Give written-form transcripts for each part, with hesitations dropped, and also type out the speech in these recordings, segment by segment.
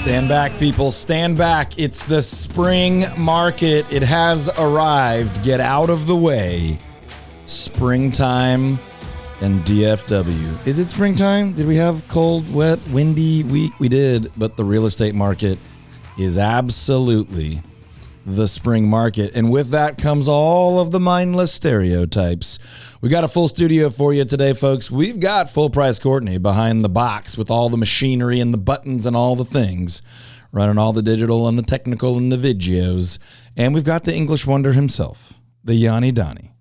Stand back, people. Stand back. It's the spring market. It has arrived. Get out of the way. Springtime and DFW. Is it springtime? Did we have cold, wet, windy week? We did, but the real estate market is absolutely the spring market. And with that comes all of the mindless stereotypes. We got a full studio for you today, folks. We've got Full Price Courtney behind the box with all the machinery and the buttons and all the things, running all the digital and the technical and the videos. And we've got the English wonder himself, the Yanni Donnie,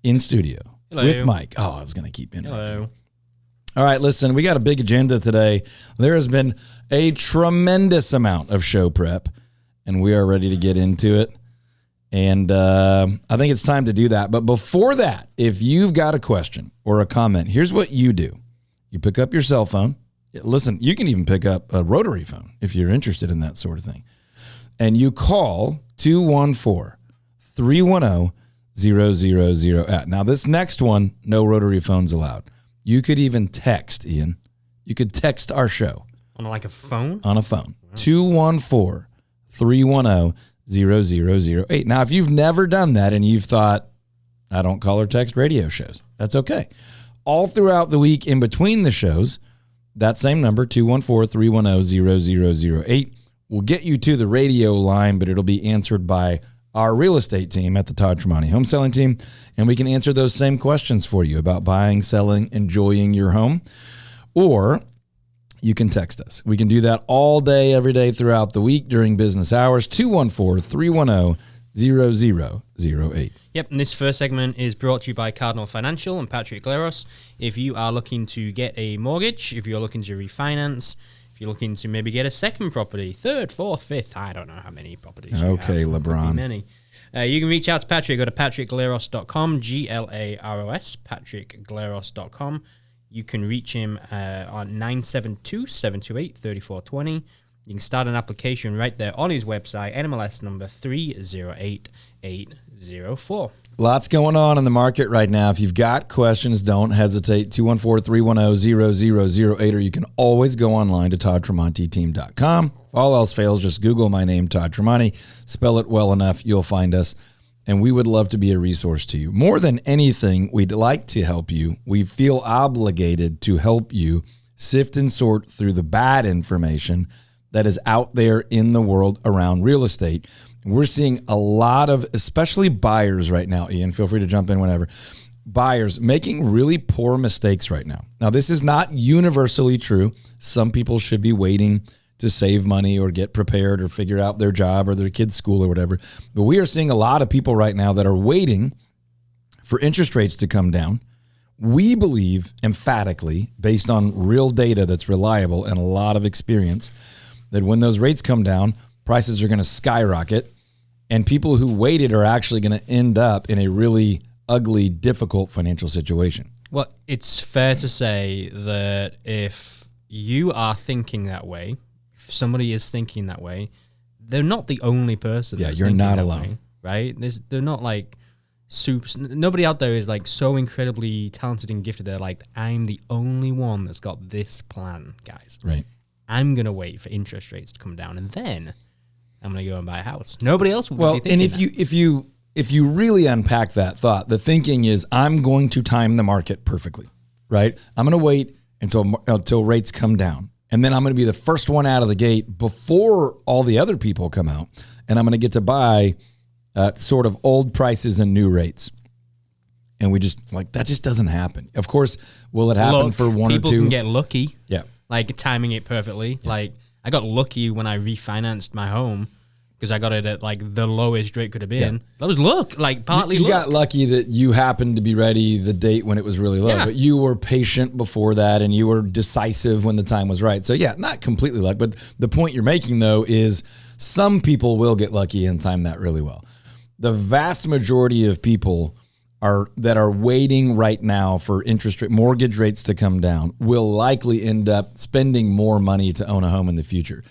in studio. Hello. With Mike. Oh, I was going to keep interrupting. Hello. All right, listen, we got a big agenda today. There has been a tremendous amount of show prep, and we are ready to get into it. And I think it's time to do that. But before that, if you've got a question or a comment, here's what you do. You pick up your cell phone. Listen, you can even pick up a rotary phone if you're interested in that sort of thing. And you call 214-310-0008. Now, this next one, no rotary phones allowed. You could even text, Ian. You could text our show. On like a phone? On a phone. Wow. 214-310-0008. Now, if you've never done that and you've thought, I don't call or text radio shows, that's okay. All throughout the week in between the shows, that same number, 214-310-0008, will get you to the radio line, but it'll be answered by our real estate team at the Todd Tremonti Home Selling Team, and we can answer those same questions for you about buying, selling, enjoying your home, or you can text us. We can do that all day, every day throughout the week during business hours, 214-310-0008. Yep, and this first segment is brought to you by Cardinal Financial and Patrick Gleros. If you are looking to get a mortgage, if you're looking to refinance, if you're looking to maybe get a second property, third, fourth, fifth, I don't know how many properties you have. Okay, LeBron. Many. You can reach out to Patrick. Go to patrickgleros.com, Glaros, patrickgleros.com. You can reach him on 972-728-3420. You can start an application right there on his website, NMLS number 308804. Lots going on in the market right now. If you've got questions, don't hesitate. 214-310-0008, or you can always go online to toddtremontiteam.com. If all else fails, just Google my name, Todd Tremonti. Spell it well enough, you'll find us. And we would love to be a resource to you. More than anything, we'd like to help you. We feel obligated to help you sift and sort through the bad information that is out there in the world around real estate. We're seeing a lot of, especially buyers right now, Ian, feel free to jump in whenever, buyers making really poor mistakes right now. Now, this is not universally true. Some people should be waiting to save money or get prepared or figure out their job or their kid's school or whatever. But we are seeing a lot of people right now that are waiting for interest rates to come down. We believe emphatically, based on real data that's reliable and a lot of experience, that when those rates come down, prices are going to skyrocket, and people who waited are actually going to end up in a really ugly, difficult financial situation. Well, it's fair to say that if you are thinking that way, somebody is thinking that way, they're not the only person. Yeah, you're not alone, way, right? They're not like soups. Nobody out there is like so incredibly talented and gifted. They're like, I'm the only one that's got this plan, guys. Right. I'm gonna wait for interest rates to come down, and then I'm gonna go and buy a house. Nobody else will be thinking and that. if you really unpack that thought, the thinking is, I'm going to time the market perfectly, right? I'm gonna wait until rates come down. And then I'm going to be the first one out of the gate before all the other people come out. And I'm going to get to buy sort of old prices and new rates. And we just, like, that just doesn't happen. Of course, will it happen for one or two? People can get lucky. Yeah. Like, timing it perfectly. Yeah. Like, I got lucky when I refinanced my home because I got it at, like, the lowest rate could have been. Yeah. That was luck, like, partly luck. You luck. got lucky that you happened to be ready the date when it was really low. Yeah. But you were patient before that, and you were decisive when the time was right. So, yeah, not completely luck. But the point you're making, though, is some people will get lucky and time that really well. The vast majority of people that are waiting right now for mortgage rates to come down will likely end up spending more money to own a home in the future.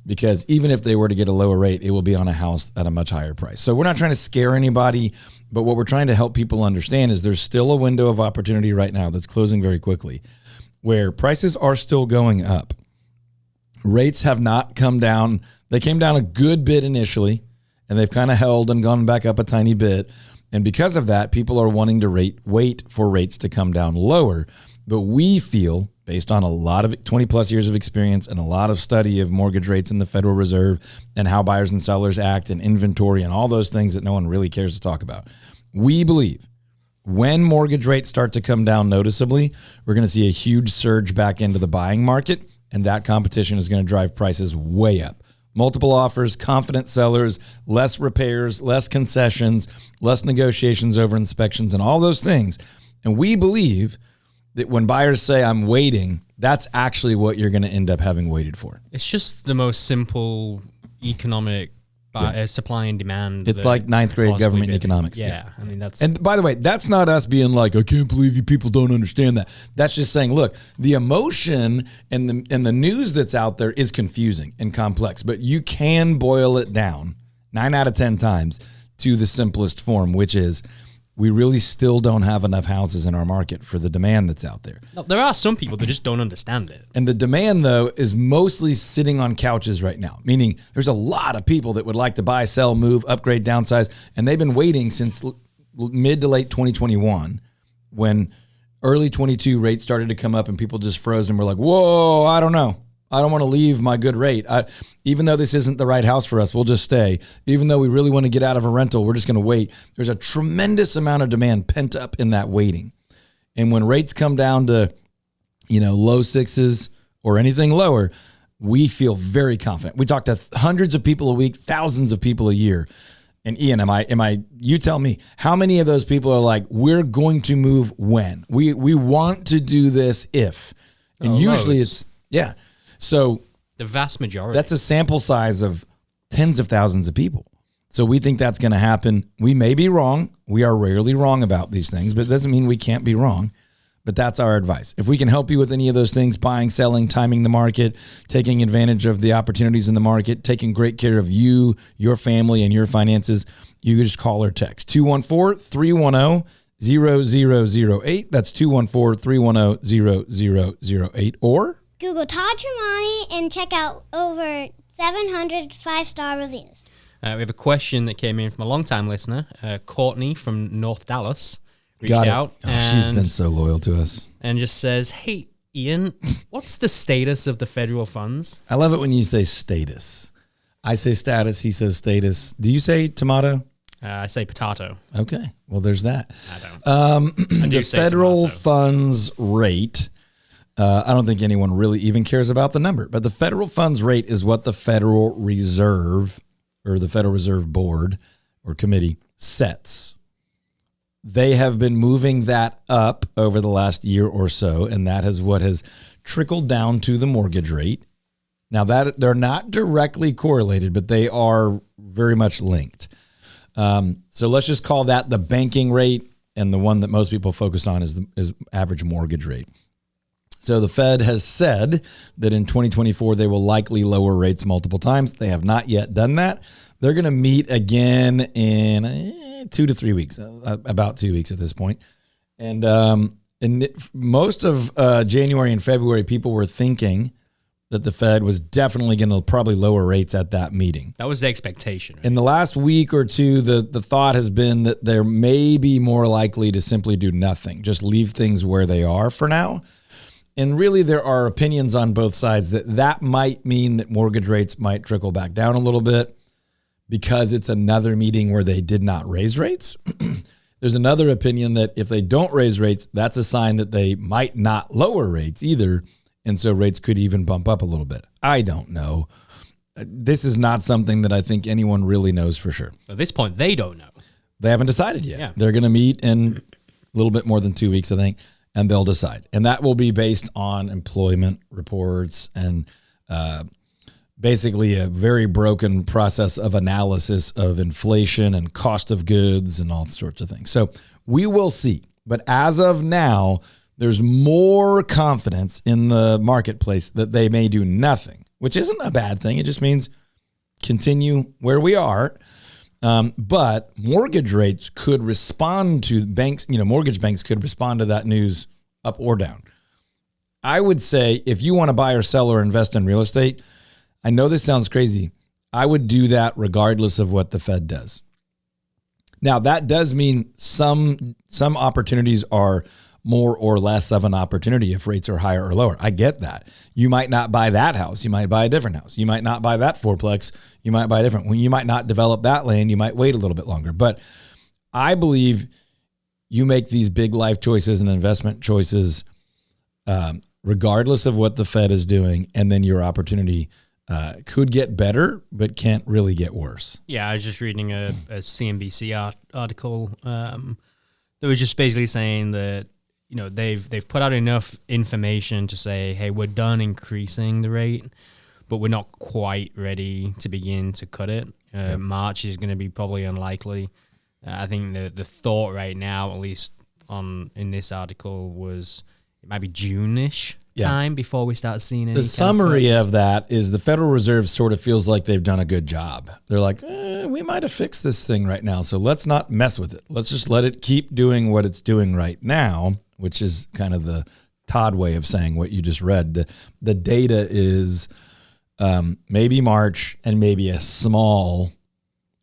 Because even if they were to get a lower rate, it will be on a house at a much higher price. So we're not trying to scare anybody, but what we're trying to help people understand is there's still a window of opportunity right now that's closing very quickly where prices are still going up. Rates have not come down. They came down a good bit initially, and they've kind of held and gone back up a tiny bit. And because of that, people are wanting to wait for rates to come down lower. But we feel, based on a lot of 20 plus years of experience and a lot of study of mortgage rates in the Federal Reserve and how buyers and sellers act and inventory and all those things that no one really cares to talk about, we believe when mortgage rates start to come down noticeably, we're going to see a huge surge back into the buying market, and that competition is going to drive prices way up. Multiple offers, confident sellers, less repairs, less concessions, less negotiations over inspections, and all those things. And we believe that when buyers say, I'm waiting, that's actually what you're going to end up having waited for. It's just the most simple economic supply and demand. It's like ninth grade government economics. Yeah, I mean, that's... And by the way, that's not us being like, I can't believe you people don't understand that. That's just saying, look, the emotion and the news that's out there is confusing and complex, but you can boil it down 9 out of 10 times to the simplest form, which is we really still don't have enough houses in our market for the demand that's out there. No, there are some people that just don't understand it. And the demand, though, is mostly sitting on couches right now, meaning there's a lot of people that would like to buy, sell, move, upgrade, downsize, and they've been waiting since mid to late 2021 when early 22 rates started to come up and people just froze and were like, whoa, I don't know. I don't want to leave my good rate. Even though this isn't the right house for us, we'll just stay. Even though we really want to get out of a rental, we're just going to wait. There's a tremendous amount of demand pent up in that waiting. And when rates come down to, low sixes or anything lower, we feel very confident. We talk to hundreds of people a week, thousands of people a year. And Ian, you tell me, how many of those people are like, we're going to move when? We want to do this if. And usually loads. Yeah. So the vast majority. That's a sample size of tens of thousands of people. So we think that's going to happen. We may be wrong. We are rarely wrong about these things, but it doesn't mean we can't be wrong. But that's our advice. If we can help you with any of those things, buying, selling, timing the market, taking advantage of the opportunities in the market, taking great care of you, your family, and your finances, you can just call or text 214-310-0008. That's 214-310-0008. Or Google Todd Tremonti and check out over 700 5-star reviews. We have a question that came in from a longtime listener, Courtney from North Dallas. Reached out. She's been so loyal to us. And just says, hey, Ian, what's the status of the federal funds? I love it when you say status. I say status, he says status. Do you say tomato? I say potato. Okay, well, there's that. I don't. I do the federal tomato. Funds rate... I don't think anyone really even cares about the number, but the federal funds rate is what the Federal Reserve or the Federal Reserve Board or committee sets. They have been moving that up over the last year or so, and that is what has trickled down to the mortgage rate. Now, that they're not directly correlated, but they are very much linked. So let's just call that the banking rate, and the one that most people focus on is average mortgage rate. So the Fed has said that in 2024, they will likely lower rates multiple times. They have not yet done that. They're going to meet again in 2 to 3 weeks, about 2 weeks at this point. And in most of January and February, people were thinking that the Fed was definitely going to probably lower rates at that meeting. That was the expectation. Right? In the last week or two, the thought has been that they're maybe more likely to simply do nothing, just leave things where they are for now. And really, there are opinions on both sides that might mean that mortgage rates might trickle back down a little bit because it's another meeting where they did not raise rates. There's another opinion that if they don't raise rates, that's a sign that they might not lower rates either. And so rates could even bump up a little bit. I don't know. This is not something that I think anyone really knows for sure. At this point, they don't know. They haven't decided yet. Yeah. They're going to meet in a little bit more than 2 weeks, I think. And they'll decide. And that will be based on employment reports and basically a very broken process of analysis of inflation and cost of goods and all sorts of things. So we will see. But as of now, there's more confidence in the marketplace that they may do nothing, which isn't a bad thing. It just means continue where we are. But mortgage rates could respond to banks, mortgage banks could respond to that news up or down. I would say if you want to buy or sell or invest in real estate, I know this sounds crazy. I would do that regardless of what the Fed does. Now, that does mean some opportunities are more or less of an opportunity if rates are higher or lower. I get that. You might not buy that house. You might buy a different house. You might not buy that fourplex. You might buy a different one. You might not develop that land. You might wait a little bit longer. But I believe you make these big life choices and investment choices regardless of what the Fed is doing, and then your opportunity could get better, but can't really get worse. Yeah, I was just reading a CNBC article that was just basically saying that, you know, they've put out enough information to say, hey, we're done increasing the rate, but we're not quite ready to begin to cut it. March is going to be probably unlikely. I think the thought right now, at least in this article, was it might be June-ish time before we start seeing any. The summary of that is the Federal Reserve sort of feels like they've done a good job. They're like, we might have fixed this thing right now, so let's not mess with it. Let's just let it keep doing what it's doing right now, which is kind of the Todd way of saying what you just read. The data is maybe March and maybe a small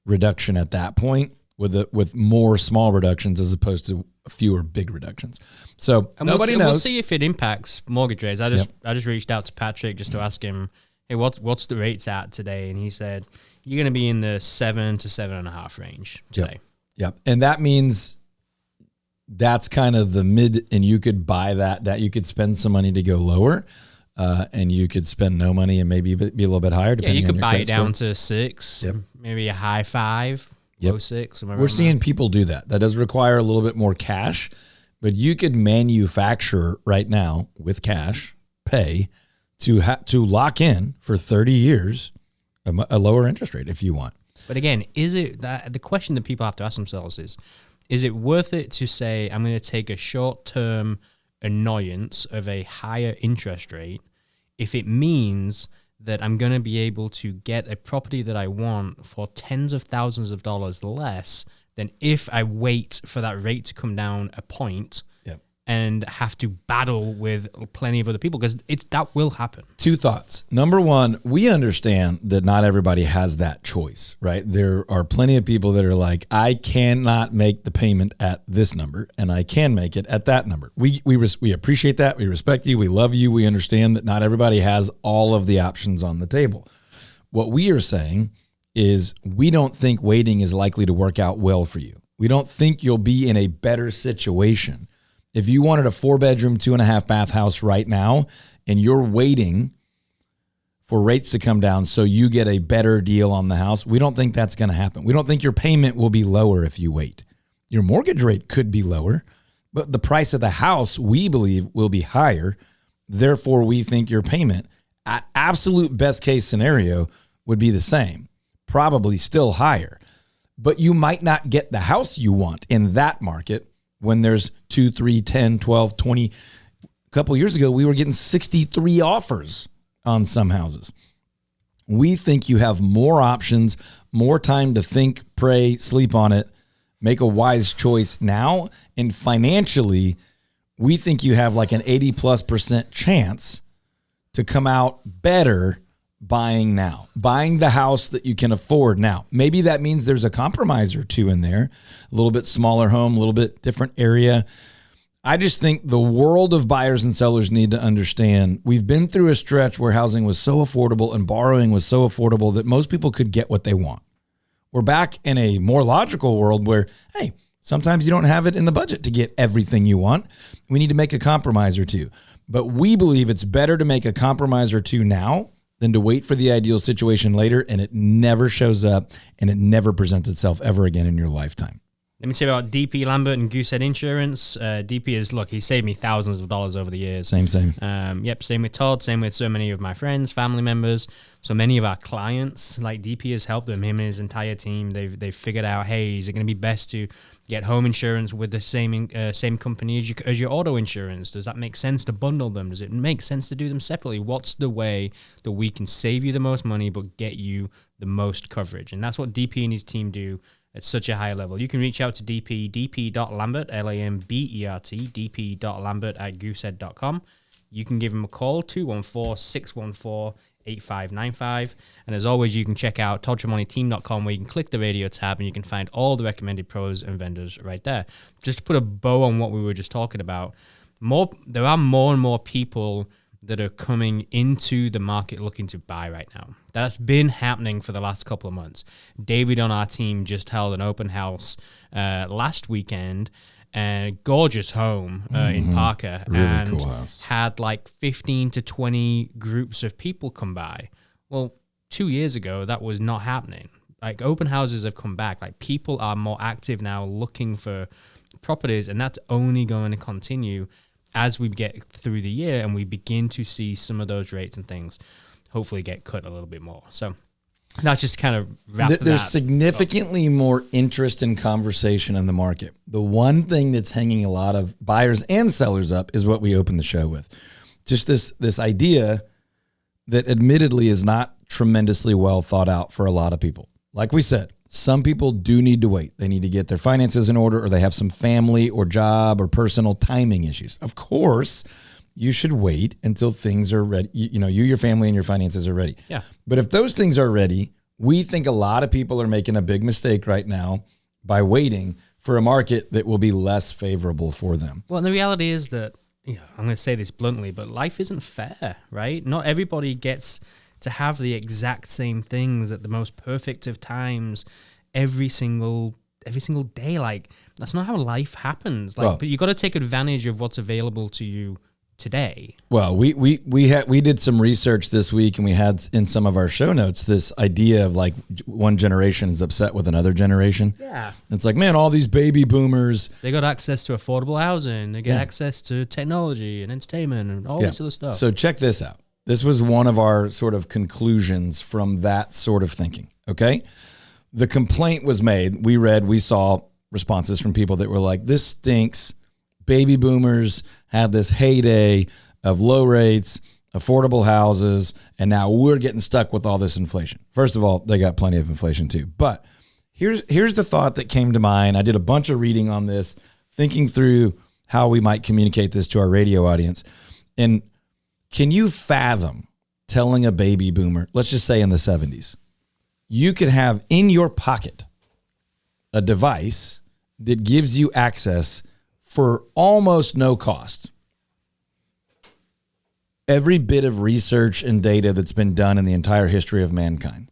reduction at that point, with more small reductions as opposed to fewer big reductions. So nobody knows. We'll see if it impacts mortgage rates. I just reached out to Patrick just to ask him, hey, what's the rates at today? And he said you're going to be in the 7 to 7.5 range today. Yep. And that means that's kind of the mid, and you could buy that you could spend some money to go lower, and you could spend no money and maybe be a little bit higher. Yeah, you could buy it down to 6, maybe a high 5. Low 6. We're seeing people do that. That does require a little bit more cash, but you could manufacture right now with cash pay to lock in for 30 years a lower interest rate if you want. But again, is it the question that people have to ask themselves is it worth it to say I'm going to take a short-term annoyance of a higher interest rate if it means that I'm going to be able to get a property that I want for tens of thousands of dollars less than if I wait for that rate to come down a point and have to battle with plenty of other people, because that will happen. Two thoughts. Number one, we understand that not everybody has that choice, right? There are plenty of people that are like, I cannot make the payment at this number, and I can make it at that number. We appreciate that. We respect you. We love you. We understand that not everybody has all of the options on the table. What we are saying is we don't think waiting is likely to work out well for you. We don't think you'll be in a better situation. If you wanted a 4-bedroom, 2.5-bath house right now, and you're waiting for rates to come down so you get a better deal on the house, we don't think that's going to happen. We don't think your payment will be lower if you wait. Your mortgage rate could be lower, but the price of the house, we believe, will be higher. Therefore, we think your payment, at absolute best case scenario, would be the same, probably still higher. But you might not get the house you want in that market when there's 2, 3, 10, 12, 20. A couple years ago, we were getting 63 offers on some houses. We think you have more options, more time to think, pray, sleep on it, make a wise choice now. And financially, we think you have like an 80+% chance to come out better buying now, buying the house that you can afford now. Maybe that means there's a compromise or two in there, a little bit smaller home, a little bit different area. I just think the world of buyers and sellers need to understand we've been through a stretch where housing was so affordable and borrowing was so affordable that most people could get what they want. We're back in a more logical world where, hey, sometimes you don't have it in the budget to get everything you want. We need to make a compromise or two. But we believe it's better to make a compromise or two now than to wait for the ideal situation later, and it never shows up and it never presents itself ever again in your lifetime. Let me say about DP Lambert and Goosehead Insurance. DP is, look, he saved me thousands of dollars over the years. Same. Same with Todd, same with so many of my friends, family members, so many of our clients. Like DP has helped them, him and his entire team. They've figured out, hey, is it going to be best to get home insurance with the same company as your auto insurance? Does that make sense to bundle them? Does it make sense to do them separately? What's the way that we can save you the most money but get you the most coverage? And that's what DP and his team do at such a high level. You can reach out to DP, dp.lambert, Lambert, dp.lambert@goosehead.com. You can give him a call, 214-614-8800. 8595. And as always, you can check out toddtremonti.team.com, where you can click the radio tab and you can find all the recommended pros and vendors right there. Just to put a bow on what we were just talking about, there are more and more people that are coming into the market looking to buy right now. That's been happening for the last couple of months. David on our team just held an open house last weekend, a gorgeous home in Parker, really and cool house. Had like 15 to 20 groups of people come by. Well, 2 years ago, that was not happening. Like, open houses have come back. Like, people are more active now looking for properties, and that's only going to continue as we get through the year and we begin to see some of those rates and things hopefully get cut a little bit more. So that's just kind of There's significantly more interest and conversation in the market. The one thing that's hanging a lot of buyers and sellers up is what we opened the show with. Just this idea that admittedly is not tremendously well thought out for a lot of people. Like we said, some people do need to wait. They need to get their finances in order, or they have some family or job or personal timing issues. Of course, you should wait until things are ready. You, your family and your finances are ready. Yeah. But if those things are ready, we think a lot of people are making a big mistake right now by waiting for a market that will be less favorable for them. Well, and the reality is that, I'm going to say this bluntly, but life isn't fair, right? Not everybody gets to have the exact same things at the most perfect of times every single day. Like, that's not how life happens. Like, but you got to take advantage of what's available to you today. Well, we did some research this week, and we had in some of our show notes this idea of like one generation is upset with another generation. Yeah. It's like, man, all these baby boomers, they got access to affordable housing, they get access to technology and entertainment and all this other stuff. So check this out. This was one of our sort of conclusions from that sort of thinking, okay? The complaint was made. We saw responses from people that were like, this stinks. Baby boomers had this heyday of low rates, affordable houses, and now we're getting stuck with all this inflation. First of all, they got plenty of inflation too. But here's the thought that came to mind. I did a bunch of reading on this, thinking through how we might communicate this to our radio audience. And can you fathom telling a baby boomer, let's just say in the 70s, you could have in your pocket a device that gives you access for almost no cost? Every bit of research and data that's been done in the entire history of mankind,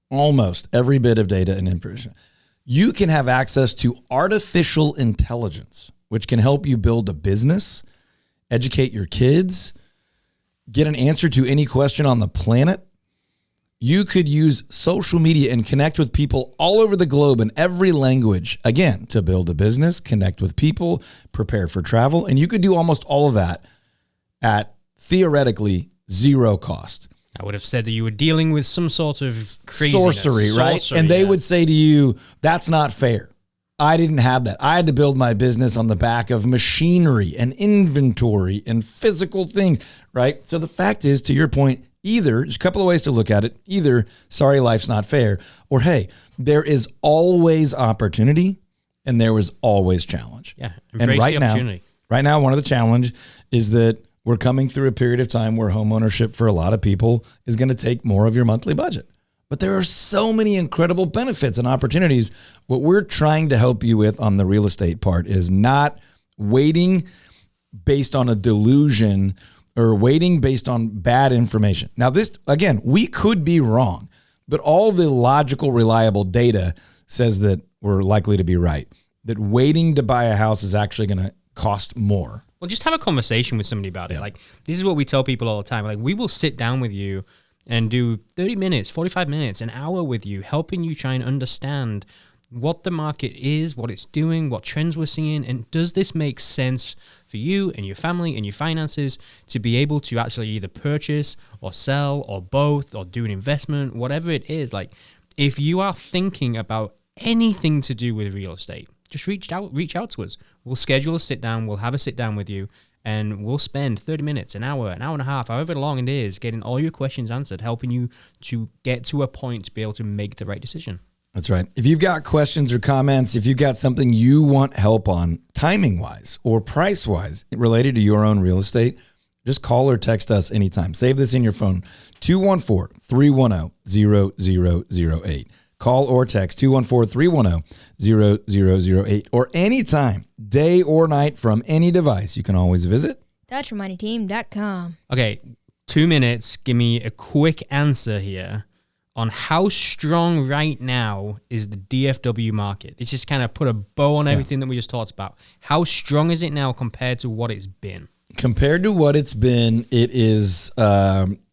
almost every bit of data and information, you can have access to artificial intelligence, which can help you build a business, educate your kids, get an answer to any question on the planet. You could use social media and connect with people all over the globe in every language, again, to build a business, connect with people, prepare for travel. And you could do almost all of that at theoretically zero cost. I would have said that you were dealing with some sort of sorcery, right? And they would say to you, that's not fair. I didn't have that. I had to build my business on the back of machinery and inventory and physical things, right? So the fact is, to your point, either, there's a couple of ways to look at it. Either, sorry, life's not fair, or hey, there is always opportunity and there was always challenge. Yeah, embrace the opportunity. Right now, one of the challenge is that we're coming through a period of time where home ownership for a lot of people is going to take more of your monthly budget. But there are so many incredible benefits and opportunities. What we're trying to help you with on the real estate part is not waiting based on a delusion or waiting based on bad information. Now, this, again, we could be wrong, but all the logical, reliable data says that we're likely to be right, that waiting to buy a house is actually going to cost more. Well, just have a conversation with somebody about it. Like, this is what we tell people all the time. Like, we will sit down with you and do 30 minutes, 45 minutes, an hour with you, helping you try and understand what the market is, what it's doing, what trends we're seeing, and does this make sense for you and your family and your finances to be able to actually either purchase or sell or both or do an investment, whatever it is. Like, if you are thinking about anything to do with real estate, just reach out to us. We'll schedule a sit down. We'll have a sit down with you, and we'll spend 30 minutes, an hour and a half, however long it is, getting all your questions answered, helping you to get to a point to be able to make the right decision. That's right. If you've got questions or comments, if you've got something you want help on timing-wise or price-wise related to your own real estate, Just call or text us anytime. Save this in your phone, 214-310-0008. Call or text 214-310-0008, or anytime, day or night, from any device. You can always visit ToddTramoneyTeam.com. Okay, 2 minutes. Give me a quick answer here on how strong right now is the DFW market. Let's just kind of put a bow on everything that we just talked about. How strong is it now compared to what it's been? Compared to what it's been, it is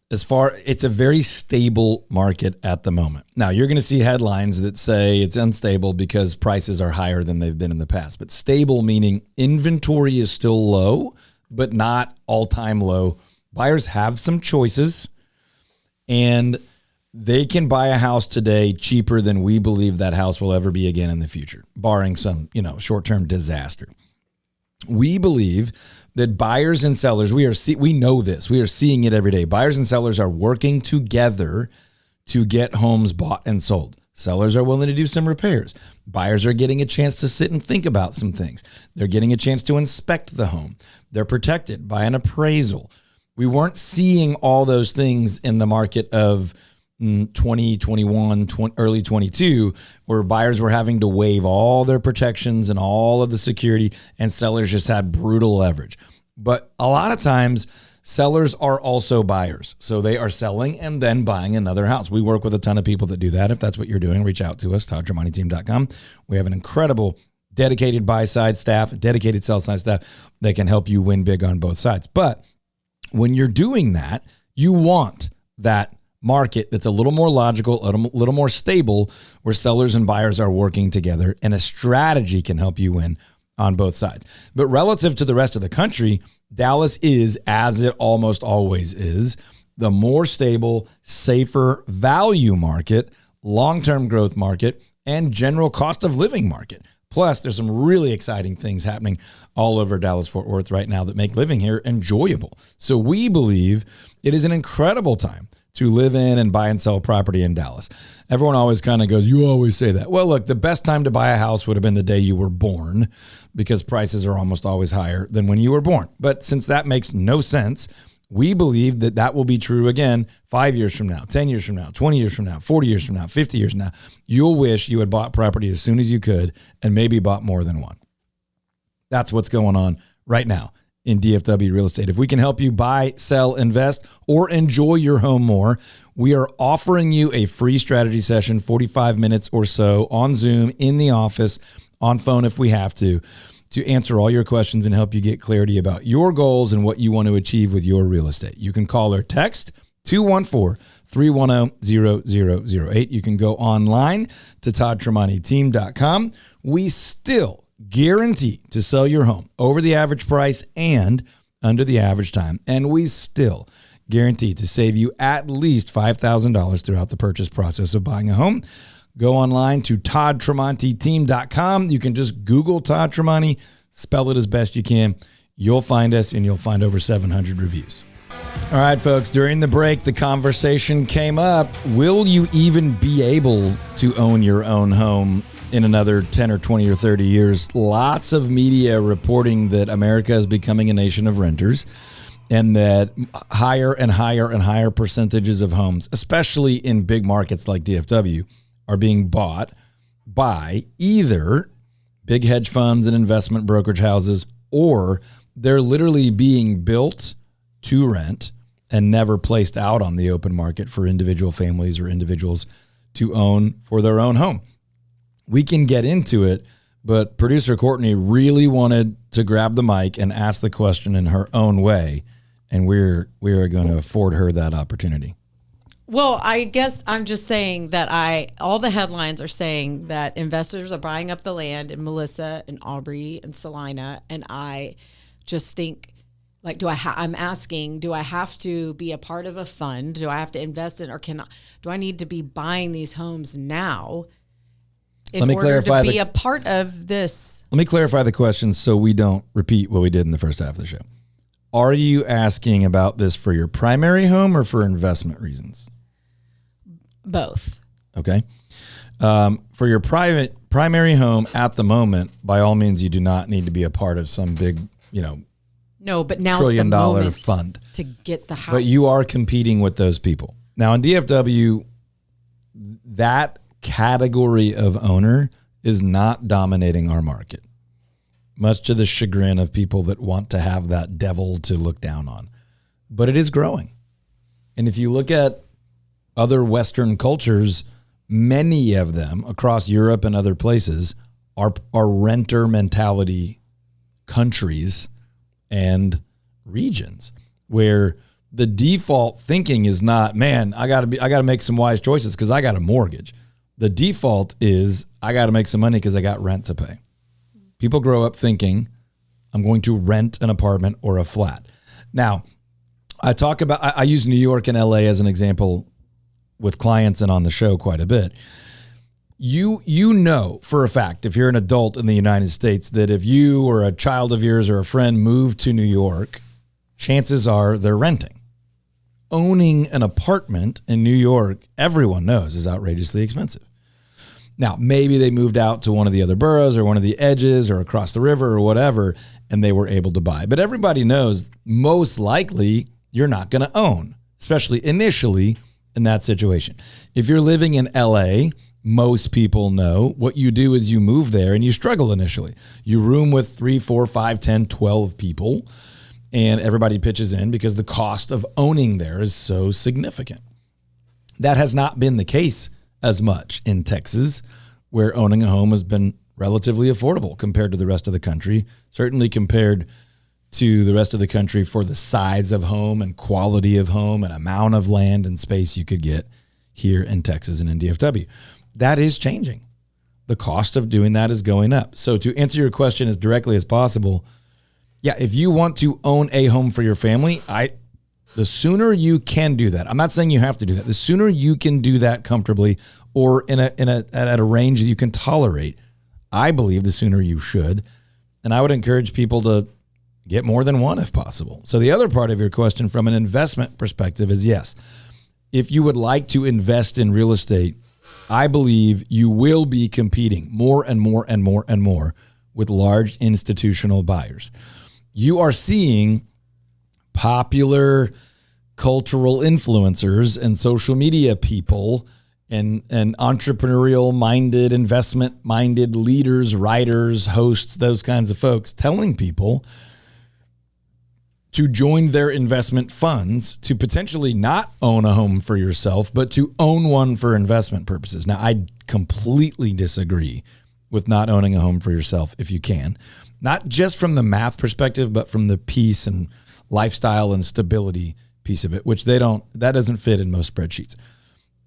it's a very stable market at the moment. Now, you're going to see headlines that say it's unstable because prices are higher than they've been in the past. But stable meaning inventory is still low, but not all-time low. Buyers have some choices, and they can buy a house today cheaper than we believe that house will ever be again in the future, barring some, short-term disaster. We believe that buyers and sellers, we know this. We are seeing it every day. Buyers and sellers are working together to get homes bought and sold. Sellers are willing to do some repairs. Buyers are getting a chance to sit and think about some things. They're getting a chance to inspect the home. They're protected by an appraisal. We weren't seeing all those things in the market of 2021, early 22, where buyers were having to waive all their protections and all of the security, and sellers just had brutal leverage. But a lot of times, sellers are also buyers. So they are selling and then buying another house. We work with a ton of people that do that. If that's what you're doing, reach out to us, ToddTramoneyTeam.com. We have an incredible dedicated buy-side staff, dedicated sell-side staff that can help you win big on both sides. But when you're doing that, you want that market that's a little more logical, a little more stable, where sellers and buyers are working together, and a strategy can help you win on both sides. But relative to the rest of the country, Dallas is, as it almost always is, the more stable, safer value market, long-term growth market, and general cost of living market. Plus, there's some really exciting things happening all over Dallas-Fort Worth right now that make living here enjoyable. So we believe it is an incredible time to live in and buy and sell property in Dallas. Everyone always kind of goes, you always say that. Well, look, the best time to buy a house would have been the day you were born, because prices are almost always higher than when you were born. But since that makes no sense, we believe that that will be true again 5 years from now, 10 years from now, 20 years from now, 40 years from now, 50 years from now. You'll wish you had bought property as soon as you could, and maybe bought more than one. That's what's going on right now in DFW real estate. If we can help you buy, sell, invest, or enjoy your home more, we are offering you a free strategy session, 45 minutes or so, on Zoom, in the office, on phone if we have to answer all your questions and help you get clarity about your goals and what you want to achieve with your real estate. You can call or text 214-310-0008. You can go online to ToddTramoneyTeam.com. We still guarantee to sell your home over the average price and under the average time. And we still guarantee to save you at least $5,000 throughout the purchase process of buying a home. Go online to ToddTramoneyTeam.com. You can just Google Todd Tramoney, spell it as best you can. You'll find us, and you'll find over 700 reviews. All right, folks, during the break, the conversation came up. Will you even be able to own your own home in another 10 or 20 or 30 years? Lots of media reporting that America is becoming a nation of renters, and that higher and higher and higher percentages of homes, especially in big markets like DFW, are being bought by either big hedge funds and investment brokerage houses, or they're literally being built to rent and never placed out on the open market for individual families or individuals to own for their own home. We can get into it, but producer Courtney really wanted to grab the mic and ask the question in her own way, and we are going to afford her that opportunity. Well, I guess I'm just saying that all the headlines are saying that investors are buying up the land in Melissa and Aubrey and Salina, and I just think, like, I'm asking, do I have to be a part of a fund? Do I have to invest in, or do I need to be buying these homes now in order to be a part of this? Let me clarify the question so we don't repeat what we did in the first half of the show. Are you asking about this for your primary home or for investment reasons? Both. Okay. For your primary home at the moment, by all means, you do not need to be a part of some big, No, but now's trillion the dollar moment fund. to get the house. But you are competing with those people. Now in DFW, that category of owner is not dominating our market, much to the chagrin of people that want to have that devil to look down on. But it is growing. And if you look at other Western cultures, many of them across Europe and other places are renter mentality countries and regions where the default thinking is not, man, I got to make some wise choices because I got a mortgage. The default is I got to make some money because I got rent to pay. People grow up thinking I'm going to rent an apartment or a flat. Now, I use New York and LA as an example with clients and on the show quite a bit. You know for a fact, if you're an adult in the United States, that if you or a child of yours or a friend moved to New York, chances are they're renting. Owning an apartment in New York, everyone knows, is outrageously expensive. Now, maybe they moved out to one of the other boroughs or one of the edges or across the river or whatever, and they were able to buy. But everybody knows most likely you're not going to own, especially initially in that situation. If you're living in LA, most people know what you do is you move there and you struggle initially. You room with 3, 4, 5, 10, 12 people, and everybody pitches in because the cost of owning there is so significant. That has not been the case as much in Texas, where owning a home has been relatively affordable compared to the rest of the country, certainly compared to the rest of the country for the size of home and quality of home and amount of land and space you could get here in Texas and in DFW. That is changing. The cost of doing that is going up. So to answer your question as directly as possible, yeah, if you want to own a home for your family, the sooner you can do that. I'm not saying you have to do that. The sooner you can do that comfortably or at a range that you can tolerate, I believe the sooner you should. And I would encourage people to get more than one if possible. So the other part of your question from an investment perspective is yes. If you would like to invest in real estate, I believe you will be competing more and more and more and more with large institutional buyers. You are seeing popular cultural influencers and social media people and entrepreneurial-minded, investment-minded leaders, writers, hosts, those kinds of folks telling people to join their investment funds to potentially not own a home for yourself, but to own one for investment purposes. Now, I completely disagree with not owning a home for yourself if you can. Not just from the math perspective, but from the peace and lifestyle and stability piece of it, which that doesn't fit in most spreadsheets.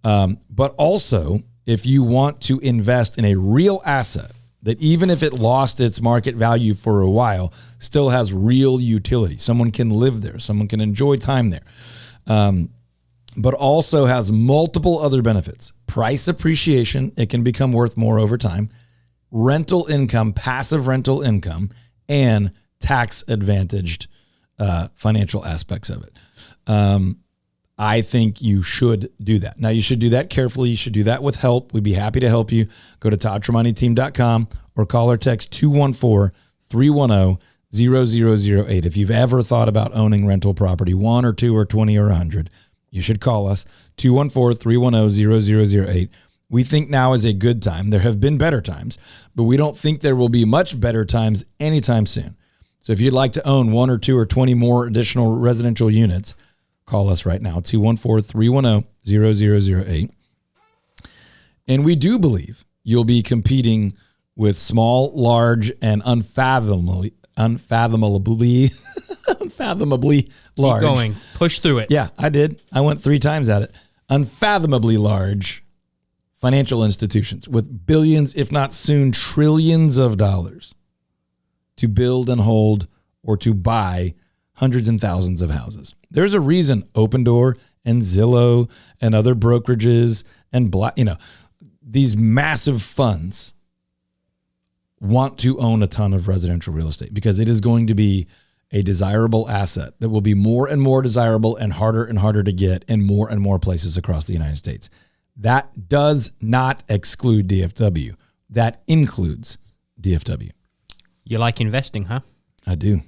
But also, if you want to invest in a real asset that even if it lost its market value for a while, still has real utility. Someone can live there. Someone can enjoy time there. But also has multiple other benefits. Price appreciation, it can become worth more over time. Rental income, passive rental income, and tax-advantaged financial aspects of it. I think you should do that. Now, you should do that carefully. You should do that with help. We'd be happy to help you. Go to ToddTremontiTeam.com or call or text 214-310-0008. If you've ever thought about owning rental property, 1 or 2 or 20 or 100, you should call us, 214-310-0008. We think now is a good time. There have been better times, but we don't think there will be much better times anytime soon. So if you'd like to own 1 or 2 or 20 more additional residential units, call us right now, 214-310-0008. And we do believe you'll be competing with small, large, and unfathomably large. Keep going. Push through it. Yeah, I did. I went 3 times at it. Unfathomably large financial institutions with billions, if not soon trillions of dollars to build and hold or to buy hundreds and thousands of houses. There's a reason Open Door and Zillow and other brokerages and these massive funds want to own a ton of residential real estate because it is going to be a desirable asset that will be more and more desirable and harder to get in more and more places across the United States. That does not exclude DFW. That includes DFW. You like investing, huh? I do.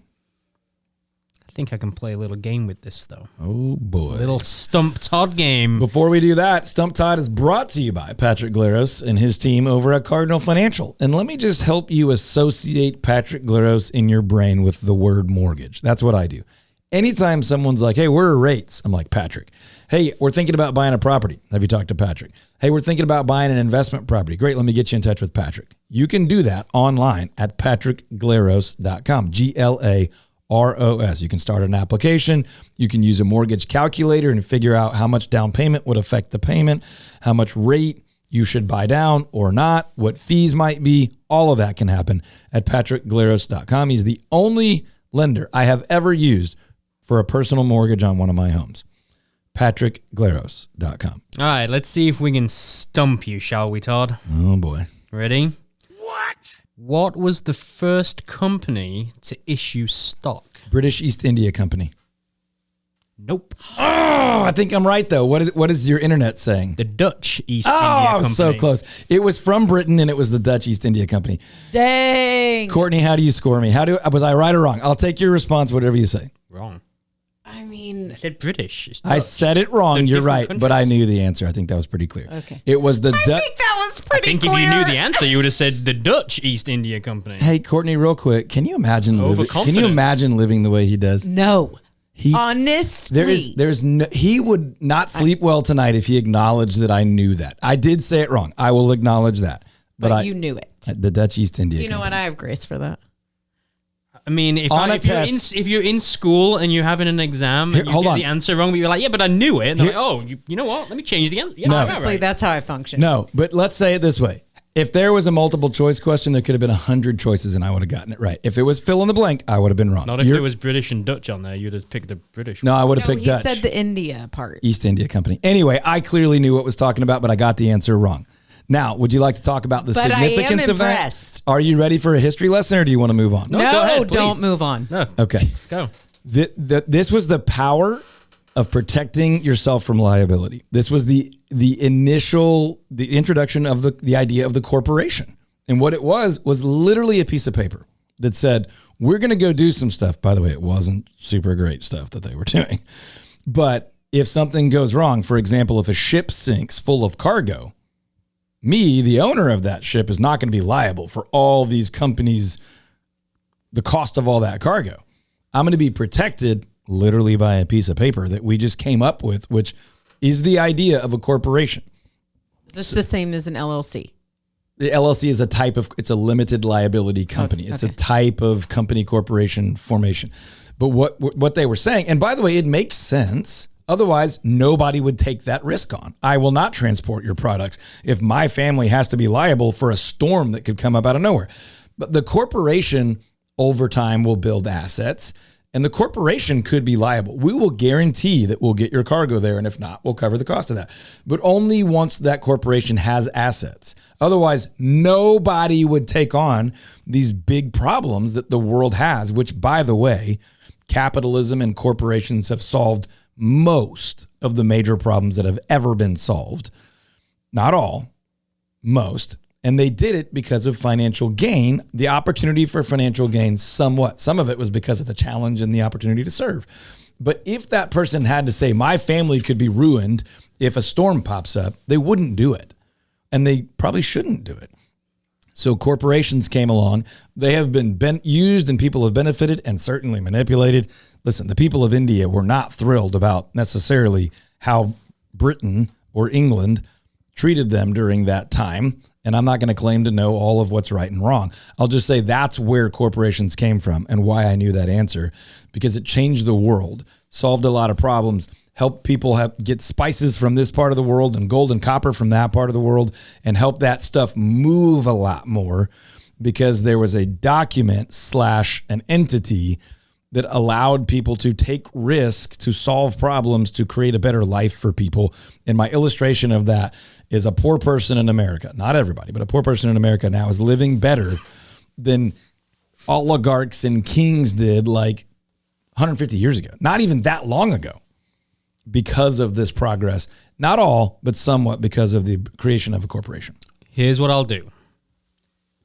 I think I can play a little game with this, though. Oh, boy. Little Stump Todd game. Before we do that, Stump Todd is brought to you by Patrick Glaros and his team over at Cardinal Financial. And let me just help you associate Patrick Glaros in your brain with the word mortgage. That's what I do. Anytime someone's like, hey, where are rates? I'm like, Patrick. Hey, we're thinking about buying a property. Have you talked to Patrick? Hey, we're thinking about buying an investment property. Great, let me get you in touch with Patrick. You can do that online at patrickglaros.com, Glaros. You can start an application. You can use a mortgage calculator and figure out how much down payment would affect the payment, how much rate you should buy down or not, what fees might be. All of that can happen at patrickglaros.com. He's the only lender I have ever used for a personal mortgage on one of my homes. patrickglaros.com. All right, let's see if we can stump you, shall we, Todd? Oh, boy. Ready? What was the first company to issue stock? British East India Company. Nope. Oh, I think I'm right, though. What is your internet saying? The Dutch East India Oh, Company. so close. It was from Britain, and it was the Dutch East India Company. Dang. Courtney, how do you score me? Was I right or wrong? I'll take your response, whatever you say. Wrong. I mean, I said British. It's I Dutch. said it wrong. They're You're different right, but I countries. knew the answer. I think that was pretty clear. Okay. It was the I Dutch. think that was I pretty think clear. if you knew the answer, you would have said the Dutch East India Company. Hey, Courtney, real quick, can you imagine living? Can you Overconfidence. imagine living the way he does? No. He Honestly. there's no, he would not sleep well tonight if he acknowledged that I knew that. I did say it wrong. I will acknowledge that. but you knew it. The Dutch East India. You know what? Company. I have grace for that. I mean, if you're in school and you're having an exam and you hold get on. the answer wrong, but you're like, yeah, but I knew it. And they're Here- like, oh, you know what? Let me change the answer. Yeah, No. right, Honestly, right. that's how I function. No, but let's say it this way. If there was a multiple choice question, there could have been 100 choices and I would have gotten it right. If it was fill in the blank, I would have been wrong. Not if there was British and Dutch on there. You'd have picked the British. No, I would have No, picked he Dutch. said the India part. East India Company. Anyway, I clearly knew what I was talking about, but I got the answer wrong. Now, would you like to talk about the But I am significance of that? impressed. Are you ready for a history lesson or do you want to move on? No, go ahead, please. don't move on. No. Okay. Let's go. This was the power of protecting yourself from liability. This was the introduction of the idea of the corporation. And what it was literally a piece of paper that said, we're going to go do some stuff. By the way, it wasn't super great stuff that they were doing. But if something goes wrong, for example, if a ship sinks full of cargo, me, the owner of that ship, is not going to be liable for all these companies, the cost of all that cargo. I'm going to be protected literally by a piece of paper that we just came up with, which is the idea of a corporation. Is this the same as an LLC? The LLC is it's a limited liability company. It's a type of company corporation formation. But what they were saying, and by the way, it makes sense. Otherwise, nobody would take that risk on. I will not transport your products if my family has to be liable for a storm that could come up out of nowhere. But the corporation over time will build assets and the corporation could be liable. We will guarantee that we'll get your cargo there. And if not, we'll cover the cost of that. But only once that corporation has assets. Otherwise, nobody would take on these big problems that the world has, which, by the way, capitalism and corporations have solved most of the major problems that have ever been solved. Not all, most. And they did it because of financial gain, the opportunity for financial gain somewhat. Some of it was because of the challenge and the opportunity to serve. But if that person had to say, my family could be ruined if a storm pops up, they wouldn't do it. And they probably shouldn't do it. So corporations came along. They have been used and people have benefited and certainly manipulated. Listen, the people of India were not thrilled about necessarily how Britain or England treated them during that time. And I'm not going to claim to know all of what's right and wrong. I'll just say that's where corporations came from and why I knew that answer, because it changed the world, solved a lot of problems, helped people get spices from this part of the world and gold and copper from that part of the world, and helped that stuff move a lot more because there was a document / an entity that allowed people to take risk, to solve problems, to create a better life for people. And my illustration of that is a poor person in America, not everybody, but a poor person in America now is living better than oligarchs and kings did like 150 years ago, not even that long ago, because of this progress. Not all, but somewhat because of the creation of a corporation. Here's what I'll do.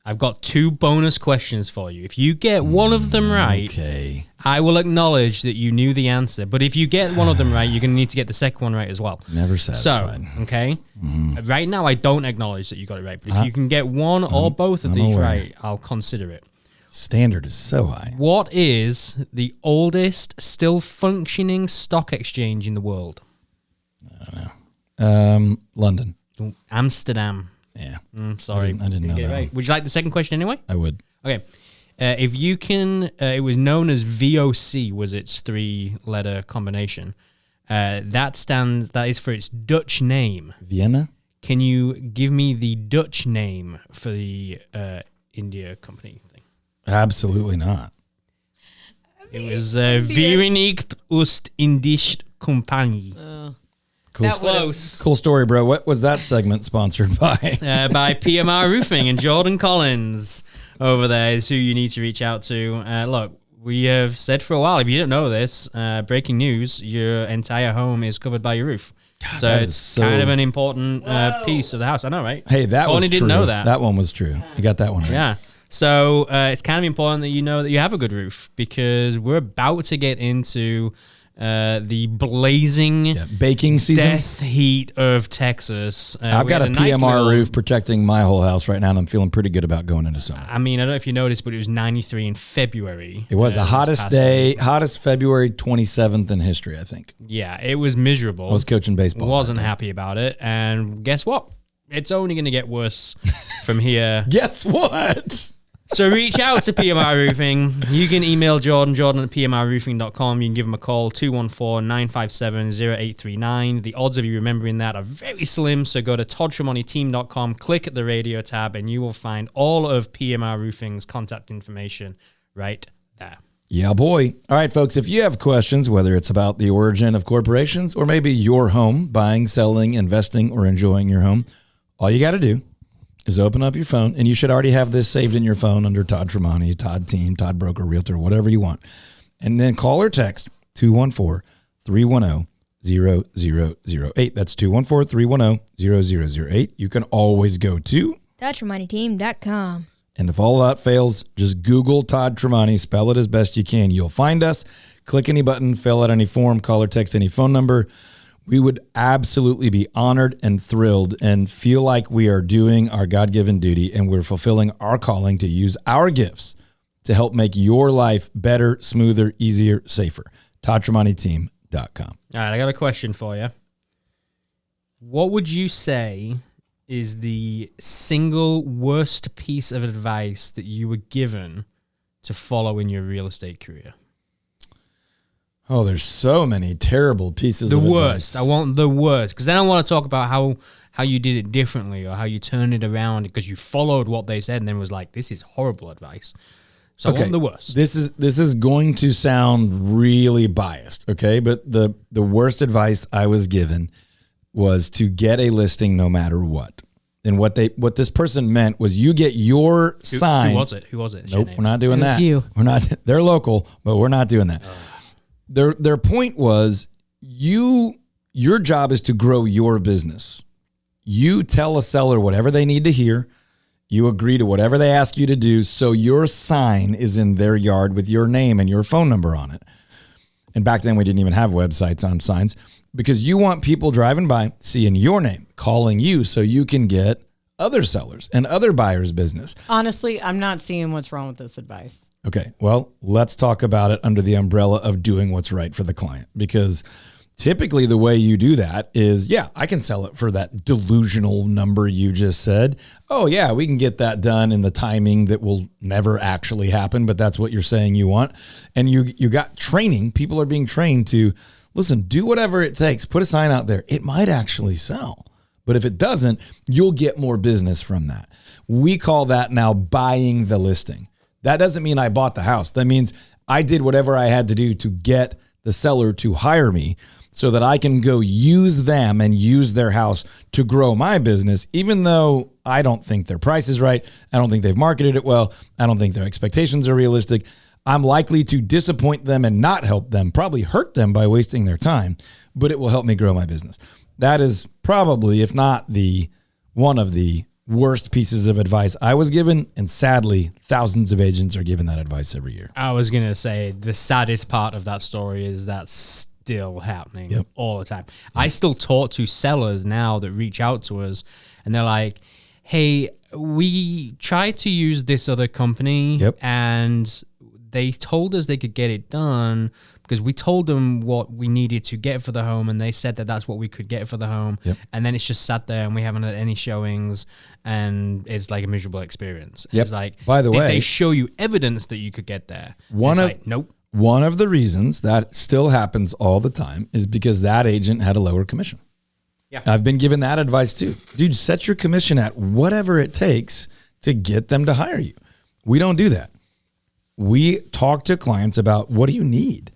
I've got 2 bonus questions for you. If you get one of them right, Okay. I will acknowledge that you knew the answer. But if you get one of them right, you're going to need to get the second one right as well. Never satisfied. So, okay. Right now, I don't acknowledge that you got it right. But if you can get one or both of these right, I'll consider it. Standard is so high. What is the oldest still functioning stock exchange in the world? London. Amsterdam. Yeah. Sorry. I didn't know get it that right. one. Would you like the second question anyway? I would. Okay. If you can, it was known as VOC, was its 3-letter combination. That is for its Dutch name. Vienna? Can you give me the Dutch name for the India company thing? Absolutely not. It was Verenigd Oost-Indisch Compagnie. Cool. Close. Cool story, bro. What was that segment sponsored by? By PMR Roofing, and Jordan Collins over there is who you need to reach out to. Look, we have said for a while, if you don't know this, breaking news, your entire home is covered by your roof. God, So that it's is so- kind of an important piece of the house. I know, right? Hey, that was Only true. didn't know that. That one was true. You got that one right. Yeah. So it's kind of important that you know that you have a good roof, because we're about to get into the blazing Baking season. death heat of Texas. I've We got a had nice PMR little- roof protecting my whole house right now, and I'm feeling pretty good about going into summer. I mean, I don't know if you noticed, but it was 93 in February. It was the this hottest past day, week. hottest February 27th in history, I think. Yeah, it was miserable. I was coaching baseball. Wasn't that day. happy about it. And guess what? It's only going to get worse from here. Guess what? So reach out to PMR Roofing. You can email Jordan at pmrroofing.com. You can give him a call, 214-957-0839. The odds of you remembering that are very slim, so go to toddtremonteteam.com, click at the radio tab, and you will find all of PMR Roofing's contact information right there. Yeah, boy. All right, folks, if you have questions, whether it's about the origin of corporations or maybe your home, buying, selling, investing, or enjoying your home, all you got to do is open up your phone, and you should already have this saved in your phone under Todd Tremonti, Todd Team, Todd Broker, Realtor, whatever you want. And then call or text 214-310-0008. That's 214-310-0008. You can always go to, ToddTremonteTeam.com. and if all that fails, just Google Todd Tremonti, spell it as best you can. You'll find us. Click any button, fill out any form, call or text any phone number. We would absolutely be honored and thrilled and feel like we are doing our God-given duty, and we're fulfilling our calling to use our gifts to help make your life better, smoother, easier, safer. ToddTremonteTeam.com. All right, I got a question for you. What would you say is the single worst piece of advice that you were given to follow in your real estate career? Oh, there's so many terrible pieces The of worst. advice. I want the worst, because then I want to talk about how you did it differently, or how you turned it around because you followed what they said and then was like, this is horrible advice. So I want the worst. This is going to sound really biased, okay? But the worst advice I was given was to get a listing no matter what. And what this person meant was, you get your sign. Who was it? Who was it? Nope, we're not doing It was that. you. We're not. They're local, but we're not doing that. Their point was, your job is to grow your business. You tell a seller whatever they need to hear. You agree to whatever they ask you to do, so your sign is in their yard with your name and your phone number on it. And back then we didn't even have websites on signs, because you want people driving by seeing your name, calling you, so you can get other sellers and other buyers' business. Honestly, I'm not seeing what's wrong with this advice. Okay, well, let's talk about it under the umbrella of doing what's right for the client, because typically the way you do that is, yeah, I can sell it for that delusional number you just said. Oh, yeah, we can get that done in the timing that will never actually happen, but that's what you're saying you want. And you got training. People are being trained to, listen, do whatever it takes. Put a sign out there. It might actually sell. But if it doesn't, you'll get more business from that. We call that now buying the listing. That doesn't mean I bought the house. That means I did whatever I had to do to get the seller to hire me, so that I can go use them and use their house to grow my business, even though I don't think their price is right. I don't think they've marketed it well. I don't think their expectations are realistic. I'm likely to disappoint them and not help them, probably hurt them by wasting their time, but it will help me grow my business. That is probably, if not the one of the worst pieces of advice I was given, and sadly, thousands of agents are given that advice every year. I was going to say the saddest part of that story is that's still happening all the time. I still talk to sellers now that reach out to us, and they're like, hey, we tried to use this other company, and they told us they could get it done because we told them what we needed to get for the home, and they said that that's what we could get for the home. And then it's just sat there, and we haven't had any showings, and it's like a miserable experience. It's like, by the did way, they show you evidence that you could get there? Nope. One of the reasons that still happens all the time is because that agent had a lower commission. Yeah, I've been given that advice too. Dude, set your commission at whatever it takes to get them to hire you. We don't do that. We talk to clients about, what do you need?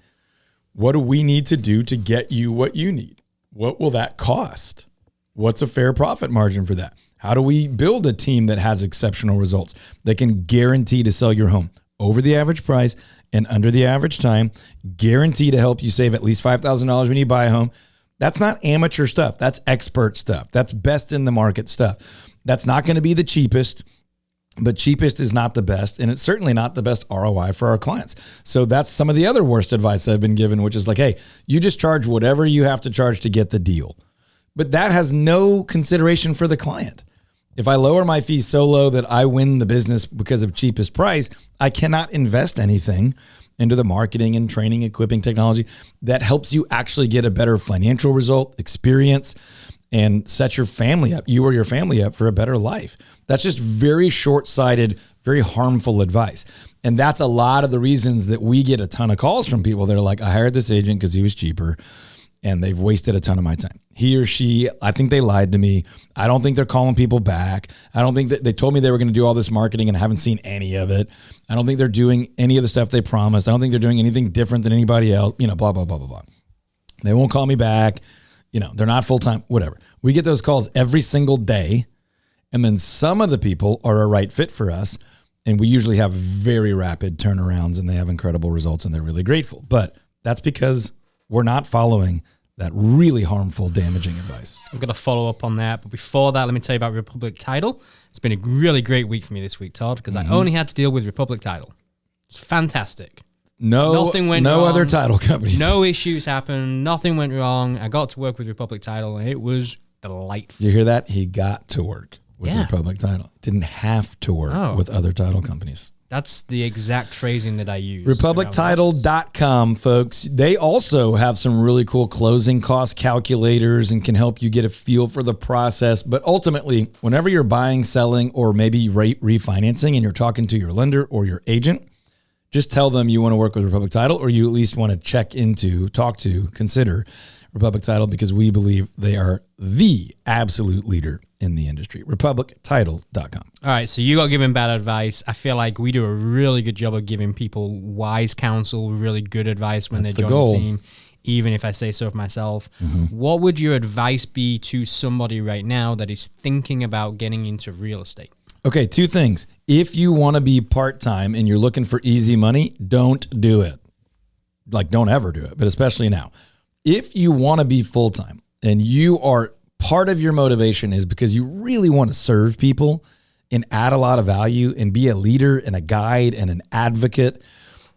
What do we need to do to get you what you need? What will that cost? What's a fair profit margin for that? How do we build a team that has exceptional results that can guarantee to sell your home over the average price and under the average time, guarantee to help you save at least $5,000 when you buy a home? That's not amateur stuff. That's expert stuff. That's best in the market stuff. That's not going to be the cheapest, but cheapest is not the best, and it's certainly not the best ROI for our clients. So that's some of the other worst advice I've been given, which is like, hey, you just charge whatever you have to charge to get the deal. But that has no consideration for the client. If I lower my fees so low that I win the business because of cheapest price, I cannot invest anything into the marketing and training, equipping technology that helps you actually get a better financial result, experience, and set your family up, you or your family up for a better life. That's just very short-sighted, very harmful advice. And that's a lot of the reasons that we get a ton of calls from people that are like, I hired this agent because he was cheaper, and they've wasted a ton of my time. He or she, I think they lied to me. I don't think they're calling people back. I don't think that they told me they were going to do all this marketing and I haven't seen any of it. I don't think they're doing any of the stuff they promised. I don't think they're doing anything different than anybody else, blah, blah, blah, blah, blah. They won't call me back. They're not full-time, whatever. We get those calls every single day. And then some of the people are a right fit for us. And we usually have very rapid turnarounds and they have incredible results and they're really grateful. But that's because we're not following that really harmful, damaging advice. I'm going to follow up on that. But before that, let me tell you about Republic Title. It's been a really great week for me this week, Todd, because I only had to deal with Republic Title. It's fantastic. Nothing went wrong. Other title companies. No issues happened. Nothing went wrong. I got to work with Republic Title, and it was delightful. Did you hear that? He got to work with Republic Title. Didn't have to work with other title companies. That's the exact phrasing that I use. RepublicTitle.com, folks. They also have some really cool closing cost calculators and can help you get a feel for the process. But ultimately, whenever you're buying, selling, or maybe refinancing and you're talking to your lender or your agent, just tell them you want to work with Republic Title, or you at least want to consider Republic Title, because we believe they are the absolute leader in the industry. RepublicTitle.com. All right, so you got given bad advice. I feel like we do a really good job of giving people wise counsel, really good advice when they join the team, even if I say so of myself. What would your advice be to somebody right now that is thinking about getting into real estate? Okay, two things. If you want to be part-time and you're looking for easy money, don't do it. Don't ever do it, but especially now. If you want to be full-time and you are, part of your motivation is because you really want to serve people and add a lot of value and be a leader and a guide and an advocate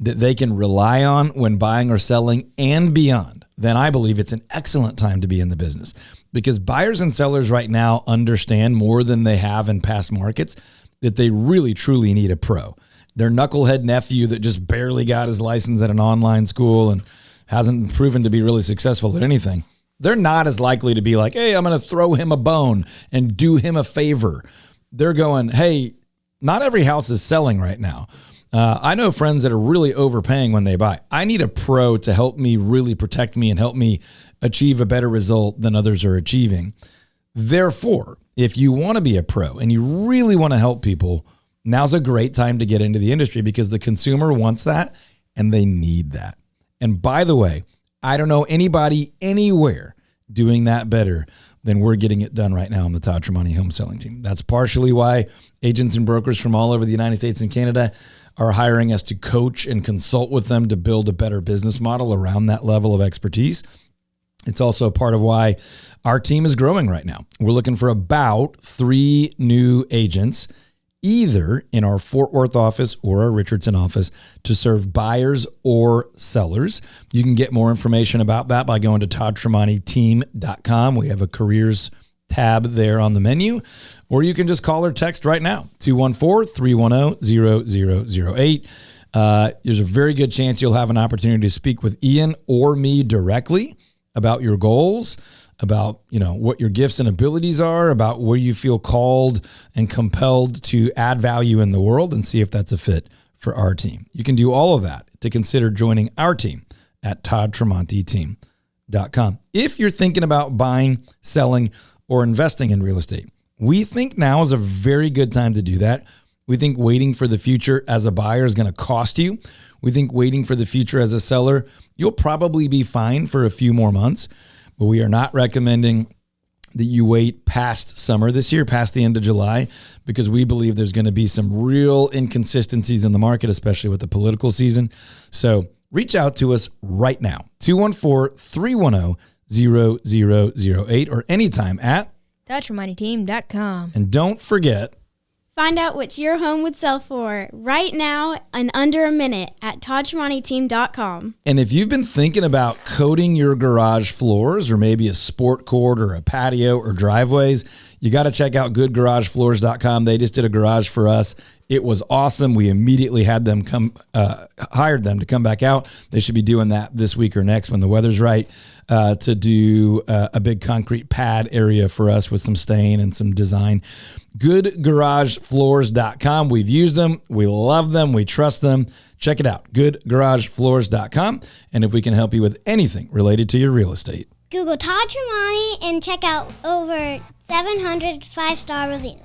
that they can rely on when buying or selling and beyond, then I believe it's an excellent time to be in the business, because buyers and sellers right now understand more than they have in past markets that they really, truly need a pro. Their knucklehead nephew that just barely got his license at an online school and hasn't proven to be really successful at anything, they're not as likely to be like, hey, I'm going to throw him a bone and do him a favor. They're going, hey, not every house is selling right now. I know friends that are really overpaying when they buy. I need a pro to help me really protect me and help me achieve a better result than others are achieving. Therefore, if you want to be a pro and you really want to help people, now's a great time to get into the industry, because the consumer wants that and they need that. And by the way, I don't know anybody anywhere doing that better than we're getting it done right now on the Todd Tremonti home selling team. That's partially why agents and brokers from all over the United States and Canada are hiring us to coach and consult with them to build a better business model around that level of expertise. It's also part of why our team is growing right now. We're looking for about 3 new agents, either in our Fort Worth office or our Richardson office, to serve buyers or sellers. You can get more information about that by going to toddtremonti.team.com. We have a careers tab there on the menu, or you can just call or text right now, 214-310-0008. There's a very good chance you'll have an opportunity to speak with Ian or me directly about your goals, about, what your gifts and abilities are, about where you feel called and compelled to add value in the world, and see if that's a fit for our team. You can do all of that to consider joining our team at toddtremonti.team.com. If you're thinking about buying, selling, or investing in real estate, we think now is a very good time to do that. We think waiting for the future as a buyer is going to cost you. We think waiting for the future as a seller, you'll probably be fine for a few more months, but we are not recommending that you wait past summer this year, past the end of July, because we believe there's going to be some real inconsistencies in the market, especially with the political season. So reach out to us right now, 214-310-0008, or anytime at TouchMoneyTeam.com. And don't forget, find out what your home would sell for right now in under a minute at toddtremonti.team.com. and if you've been thinking about coating your garage floors, or maybe a sport court or a patio or driveways, you got to check out goodgaragefloors.com. They just did a garage for us. It was awesome. We immediately had them hired them to come back out. They should be doing that this week or next when the weather's right, to do a big concrete pad area for us with some stain and some design. Goodgaragefloors.com. We've used them. We love them. We trust them. Check it out. Goodgaragefloors.com. And if we can help you with anything related to your real estate, Google Todd Tremonti and check out over 700 5-star reviews.